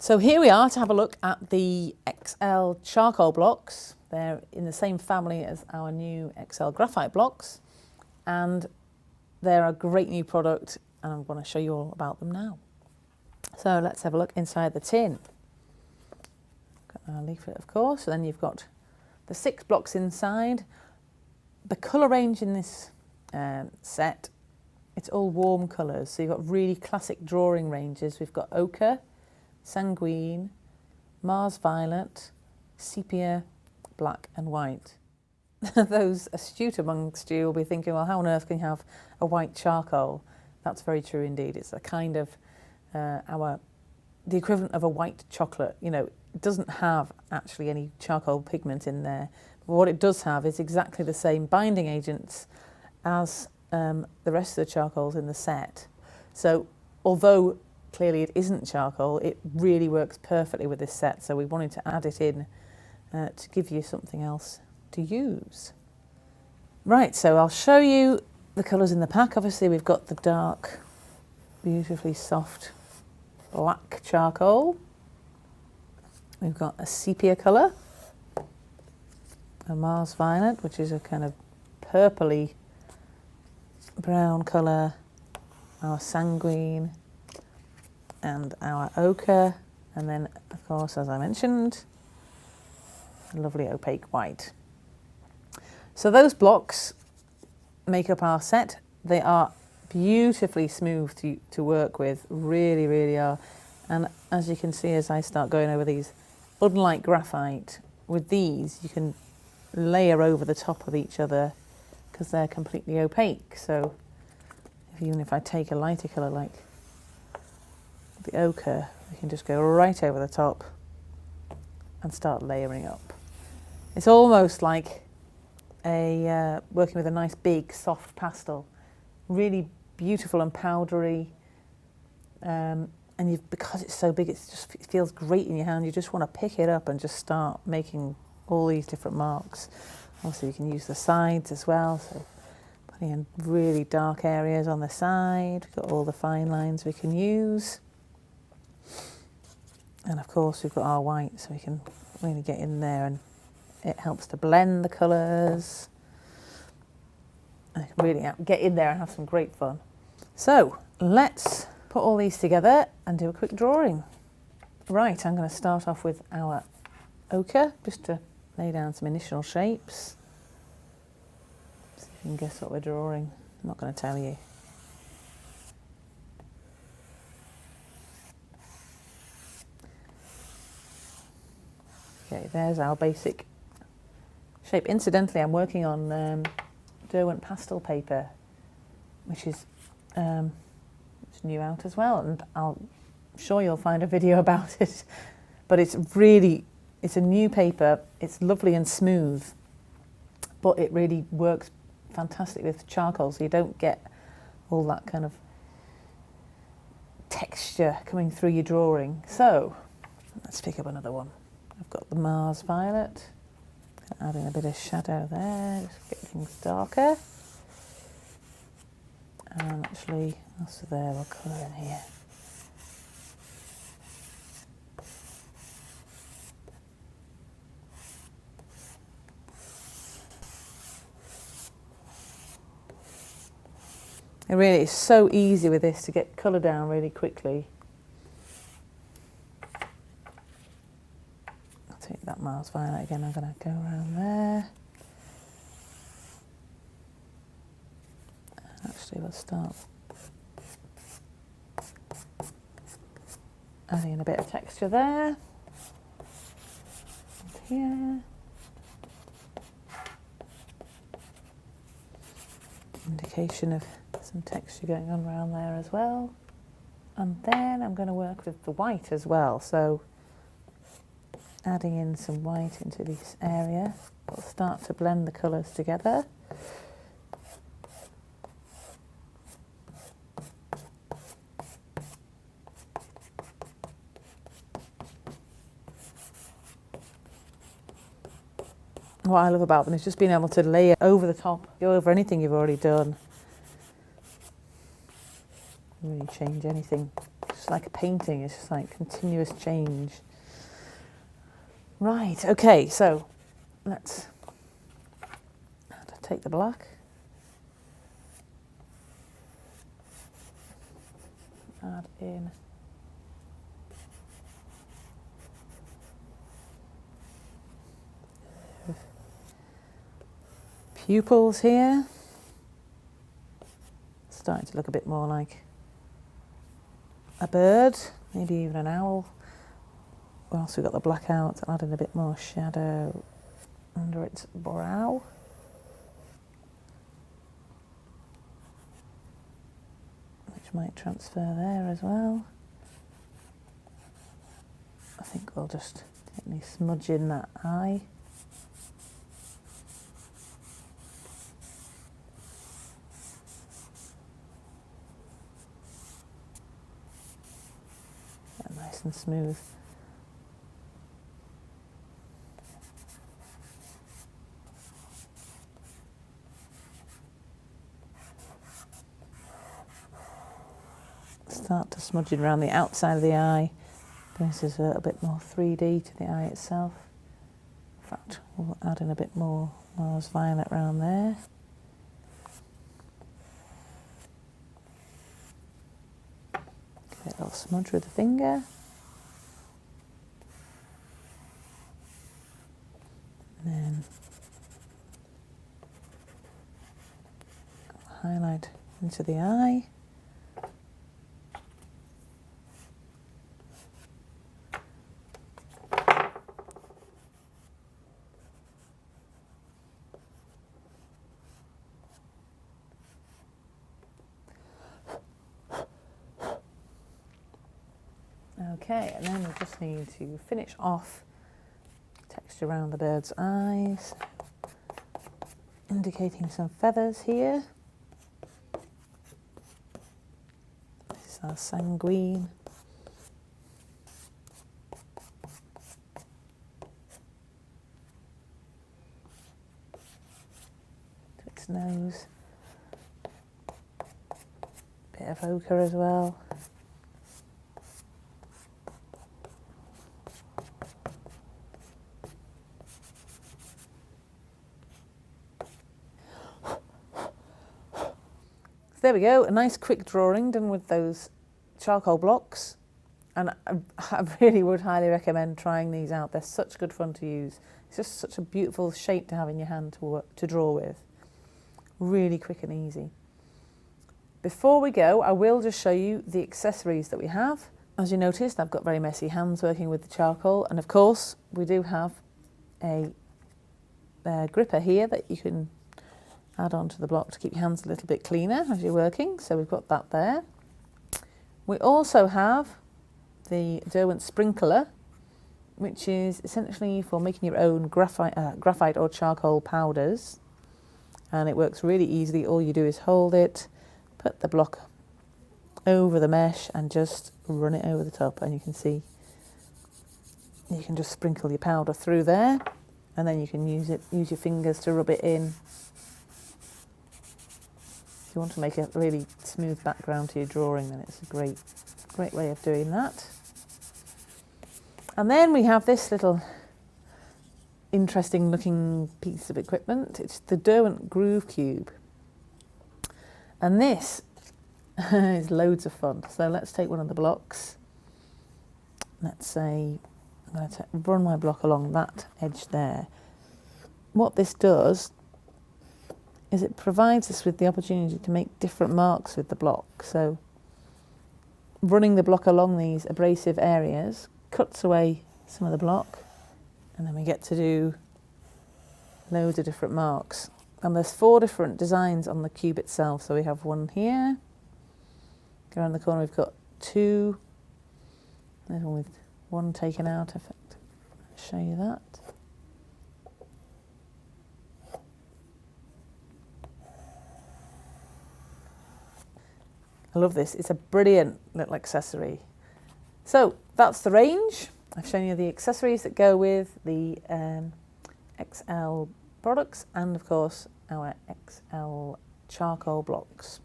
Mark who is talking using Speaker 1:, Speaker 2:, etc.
Speaker 1: So here we are to have a look at the XL Charcoal Blocks. They're in the same family as our new XL Graphite Blocks, and they're a great new product, and I'm going to show you all about them now. So let's have a look inside the tin. Got our leaflet, of course, and then you've got the 6 blocks inside. The colour range in this set, it's all warm colours, so you've got really classic drawing ranges. We've got ochre, sanguine, Mars violet, sepia, black and white. Those astute amongst you will be thinking, well, how on earth can you have a white charcoal? That's very true indeed. It's a kind of the equivalent of a white chocolate. You know, it doesn't have actually any charcoal pigment in there. But what it does have is exactly the same binding agents as the rest of the charcoals in the set. So although clearly it isn't charcoal, it really works perfectly with this set, so we wanted to add it in to give you something else to use. Right, so I'll show you the colours in the pack. Obviously we've got the dark, beautifully soft black charcoal. We've got a sepia colour, a Mars violet, which is a kind of purpley brown colour, our sanguine, and our ochre, and then of course, as I mentioned, a lovely opaque white. So those blocks make up our set. They are beautifully smooth to work with, really, really are. And as you can see, as I start going over these, unlike graphite, with these you can layer over the top of each other because they're completely opaque. So even if I take a lighter colour like the ochre, we can just go right over the top and start layering up. It's almost like a working with a nice big soft pastel, really beautiful and powdery, and because it's so big, it feels great in your hand. You just want to pick it up and just start making all these different marks. Also, you can use the sides as well, so putting in really dark areas on the side. We've got all the fine lines we can use. And of course we've got our white, so we can really get in there, and it helps to blend the colours. And really get in there and have some great fun. So let's put all these together and do a quick drawing. Right, I'm going to start off with our ochre, just to lay down some initial shapes. See if you can guess what we're drawing. I'm not going to tell you. Okay, there's our basic shape. Incidentally, I'm working on Derwent pastel paper, which is it's new out as well, and I'm sure you'll find a video about it. But it's a new paper. It's lovely and smooth, but it really works fantastic with charcoal, so you don't get all that kind of texture coming through your drawing. So let's pick up another one. I've got the Mars violet, add in a bit of shadow there, just get things darker. And actually, also there, we'll colour in here. It really is so easy with this to get colour down really quickly. Take that Mars violet again, I'm going to go around there. Actually, we'll start adding in a bit of texture there. And here. Indication of some texture going on around there as well. And then I'm going to work with the white as well. So adding in some white into this area, we'll start to blend the colours together. What I love about them is just being able to layer over the top, go over anything you've already done. Really change anything. Just It's like a painting, it's just like continuous change. Right, okay, so let's take the black. Add in pupils here. Starting to look a bit more like a bird, maybe even an owl. Whilst we've got the black out, add in a bit more shadow under its brow. Which might transfer there as well. I think we'll just gently smudge in that eye. Get nice and smooth. Start to smudge it around the outside of the eye. This is a little bit more 3D to the eye itself. In fact, we'll add in a bit more Mars Violet around there. Give it a little smudge with the finger. And then highlight into the eye. Okay, and then we just need to finish off texture around the bird's eyes, indicating some feathers here. This is our sanguine. To its nose. Bit of ochre as well. There we go, a nice quick drawing done with those charcoal blocks, and I really would highly recommend trying these out. They're such good fun to use. It's just such a beautiful shape to have in your hand to draw with. Really quick and easy. Before we go, I will just show you the accessories that we have. As you noticed, I've got very messy hands working with the charcoal, and of course we do have a gripper here that you can add onto the block to keep your hands a little bit cleaner as you're working, so we've got that there. We also have the Derwent sprinkler, which is essentially for making your own graphite or charcoal powders, and it works really easily. All you do is hold it, put the block over the mesh and just run it over the top, and you can see you can just sprinkle your powder through there, and then you can use your fingers to rub it in. If you want to make a really smooth background to your drawing, then it's a great way of doing that. And then we have this little interesting looking piece of equipment. It's the Derwent Groove Cube. And this is loads of fun. So let's take one of the blocks. Let's say I'm going to run my block along that edge there. What this does is it provides us with the opportunity to make different marks with the block. So running the block along these abrasive areas cuts away some of the block, and then we get to do loads of different marks. And there's 4 different designs on the cube itself. So we have one here, go around the corner, we've got 2, there's one with 1 taken out. I'll show you that. I love this. It's a brilliant little accessory. So that's the range. I've shown you the accessories that go with the XL products and of course our XL charcoal blocks.